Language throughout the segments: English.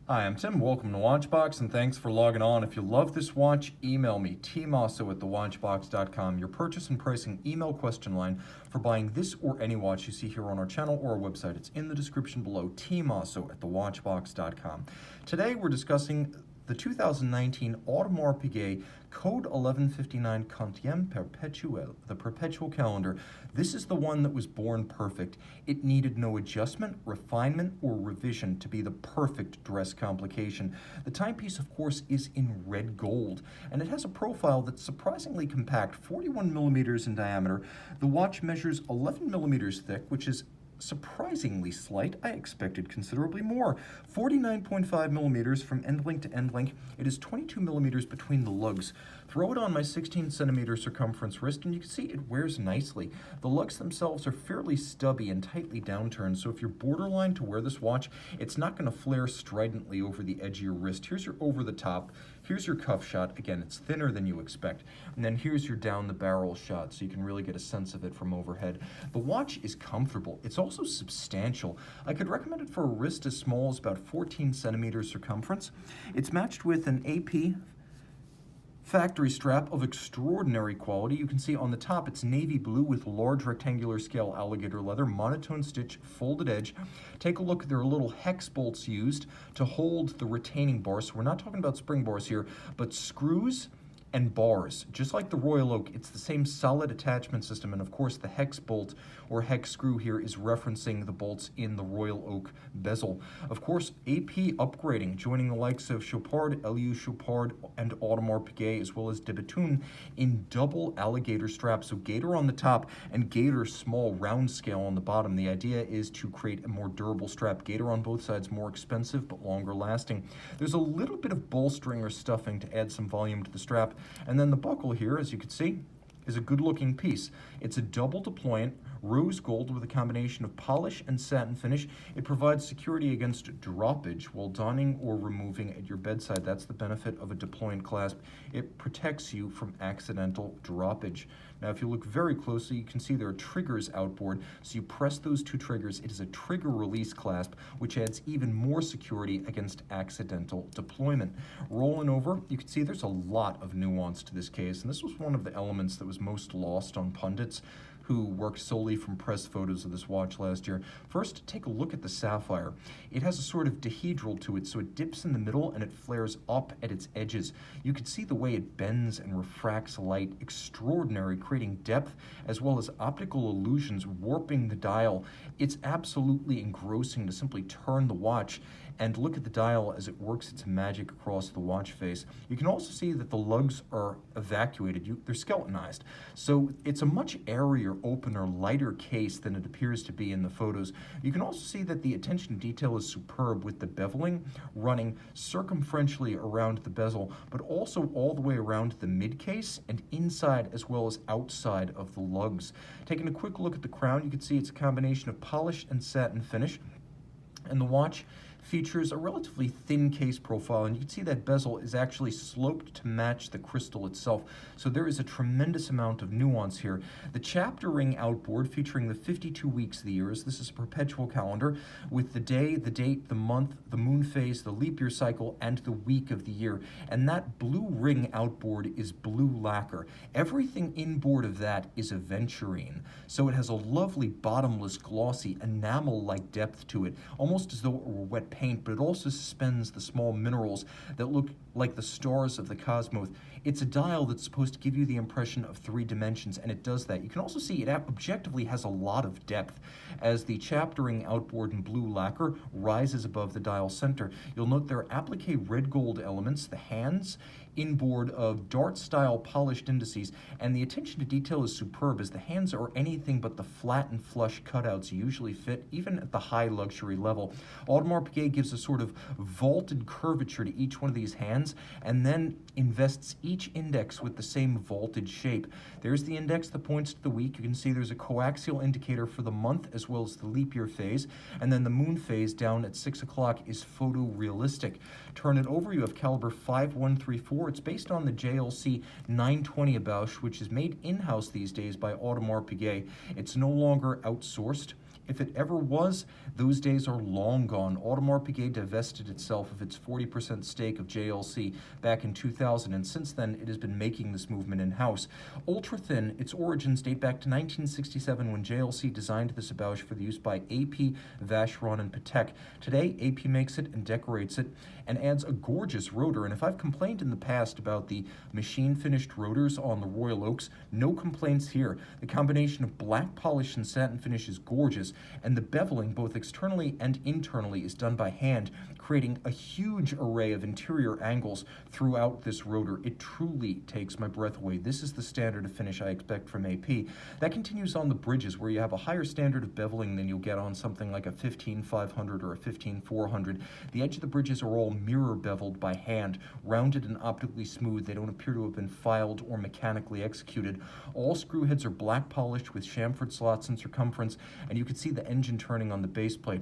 Hi, I'm Tim. Welcome to Watchbox, and thanks for logging on. If you love this watch, email me, tmosso@thewatchbox.com. Your purchase and pricing email question line for buying this or any watch you see here on our channel or our website. It's in the description below, tmosso@thewatchbox.com. Today, we're discussing the 2019 Audemars Piguet Code 11.59 Perpetual, the Perpetual Calendar. This is the one that was born perfect. It needed no adjustment, refinement, or revision to be the perfect dress complication. The timepiece, of course, is in red gold, and it has a profile that's surprisingly compact, 41 millimeters in diameter. The watch measures 11 millimeters thick, which is surprisingly slight. I expected considerably more. 49.5 millimeters from end link to end link. It is 22 millimeters between the lugs. Throw it on my 16 centimeter circumference wrist and you can see it wears nicely. The lugs themselves are fairly stubby and tightly downturned, so if you're borderline to wear this watch, it's not going to flare stridently over the edge of your wrist. Here's your over the top. Here's your cuff shot. Again, it's thinner than you expect. And then here's your down the barrel shot, so you can really get a sense of it from overhead. The watch is comfortable. It's also substantial. I could recommend it for a wrist as small as about 14 centimeters circumference. It's matched with an AP factory strap of extraordinary quality. You can see on the top it's navy blue with large rectangular scale alligator leather, monotone stitch, folded edge. Take a look, there are little hex bolts used to hold the retaining bars. So we're not talking about spring bars here, but screws and bars. Just like the Royal Oak, it's the same solid attachment system, and of course the hex bolt or hex screw here is referencing the bolts in the Royal Oak bezel. Of course, AP upgrading, joining the likes of Chopard, LU Chopard, and Audemars Piguet, as well as de Bethune in double alligator straps. So gator on the top and gator small round scale on the bottom. The idea is to create a more durable strap. Gator on both sides, more expensive but longer lasting. There's a little bit of bolstering or stuffing to add some volume to the strap. And then the buckle here, as you can see, is a good looking piece. It's a double deployant, rose gold with a combination of polish and satin finish. It provides security against droppage while donning or removing at your bedside. That's the benefit of a deployant clasp. It protects you from accidental droppage. Now, if you look very closely, you can see there are triggers outboard. So you press those two triggers. It is a trigger release clasp, which adds even more security against accidental deployment. Rolling over, you can see there's a lot of nuance to this case, and this was one of the elements that was most lost on pundits who worked solely from press photos of this watch last year. First, take a look at the Sapphire. It has a sort of dihedral to it, so it dips in the middle and it flares up at its edges. You can see the way it bends and refracts light, extraordinary, creating depth as well as optical illusions, warping the dial. It's absolutely engrossing to simply turn the watch and look at the dial as it works its magic across the watch face. You can also see that the lugs are evacuated. They're skeletonized. So it's a much airier, opener, lighter case than it appears to be in the photos. You can also see that the attention to detail is superb, with the beveling running circumferentially around the bezel, but also all the way around the mid case and inside as well as outside of the lugs. Taking a quick look at the crown, you can see it's a combination of polish and satin finish, and the watch features a relatively thin case profile, and you can see that bezel is actually sloped to match the crystal itself. So there is a tremendous amount of nuance here. The chapter ring outboard featuring the 52 weeks of the years. This is a perpetual calendar with the day, the date, the month, the moon phase, the leap year cycle, and the week of the year. And that blue ring outboard is blue lacquer. Everything inboard of that is Aventurine. So it has a lovely bottomless, glossy, enamel-like depth to it, almost as though it were wet paint, but it also suspends the small minerals that look like the stars of the cosmos. It's a dial that's supposed to give you the impression of 3 dimensions, and it does that. You can also see it objectively has a lot of depth as the chaptering outboard in blue lacquer rises above the dial center. You'll note there are applique red gold elements, the hands inboard of dart-style polished indices, and the attention to detail is superb as the hands are anything but the flat and flush cutouts you usually fit, even at the high luxury level. Audemars Piguet gives a sort of vaulted curvature to each one of these hands, and then invests each index with the same vaulted shape. There's the index that points to the week. You can see there's a coaxial indicator for the month as well as the leap year phase, and then the moon phase down at 6 o'clock is photorealistic. Turn it over, you have caliber 5134. It's based on the JLC 920 Bausch, which is made in-house these days by Audemars Piguet. It's no longer outsourced. If it ever was, those days are long gone. Audemars Piguet divested itself of its 40% stake of JLC back in 2000, and since then it has been making this movement in-house. Ultra thin, its origins date back to 1967 when JLC designed this abouche for the use by AP, Vacheron, and Patek. Today, AP makes it and decorates it and adds a gorgeous rotor, and if I've complained in the past about the machine-finished rotors on the Royal Oaks, no complaints here. The combination of black polish and satin finish is gorgeous, and the beveling, both externally and internally, is done by hand, creating a huge array of interior angles throughout this rotor. It truly takes my breath away. This is the standard of finish I expect from AP. That continues on the bridges, where you have a higher standard of beveling than you'll get on something like a 15500 or a 15400. The edge of the bridges are all mirror beveled by hand, rounded and optically smooth. They don't appear to have been filed or mechanically executed. All screw heads are black polished with chamfered slots in circumference, and you can see the engine turning on the base plate.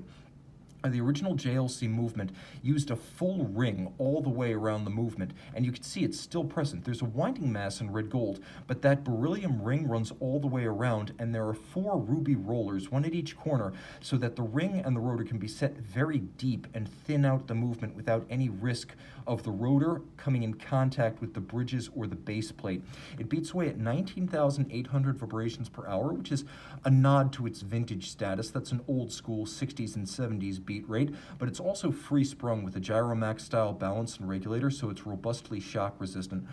The original JLC movement used a full ring all the way around the movement, and you can see it's still present. There's a winding mass in red gold, but that beryllium ring runs all the way around, and there are 4 ruby rollers, one at each corner, so that the ring and the rotor can be set very deep and thin out the movement without any risk of the rotor coming in contact with the bridges or the base plate. It beats away at 19,800 vibrations per hour, which is a nod to its vintage status. That's an old school 60s and 70s beat rate, but it's also free sprung with a Gyromax style balance and regulator, so it's robustly shock resistant.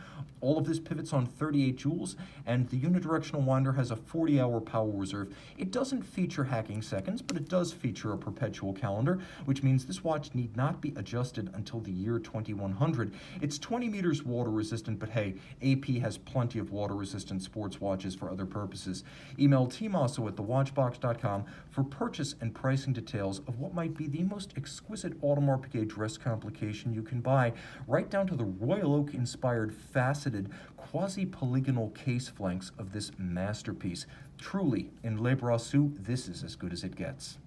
All of this pivots on 38 joules, and the unidirectional winder has a 40-hour power reserve. It doesn't feature hacking seconds, but it does feature a perpetual calendar, which means this watch need not be adjusted until the year 2100. It's 20 meters water resistant, but hey, AP has plenty of water resistant sports watches for other purposes. Email tmosso at thewatchbox.com for purchase and pricing details of what might be the most exquisite Audemars Piguet dress complication you can buy, right down to the Royal Oak inspired faceted quasi-polygonal case flanks of this masterpiece. Truly, in Le Brassus, this is as good as it gets.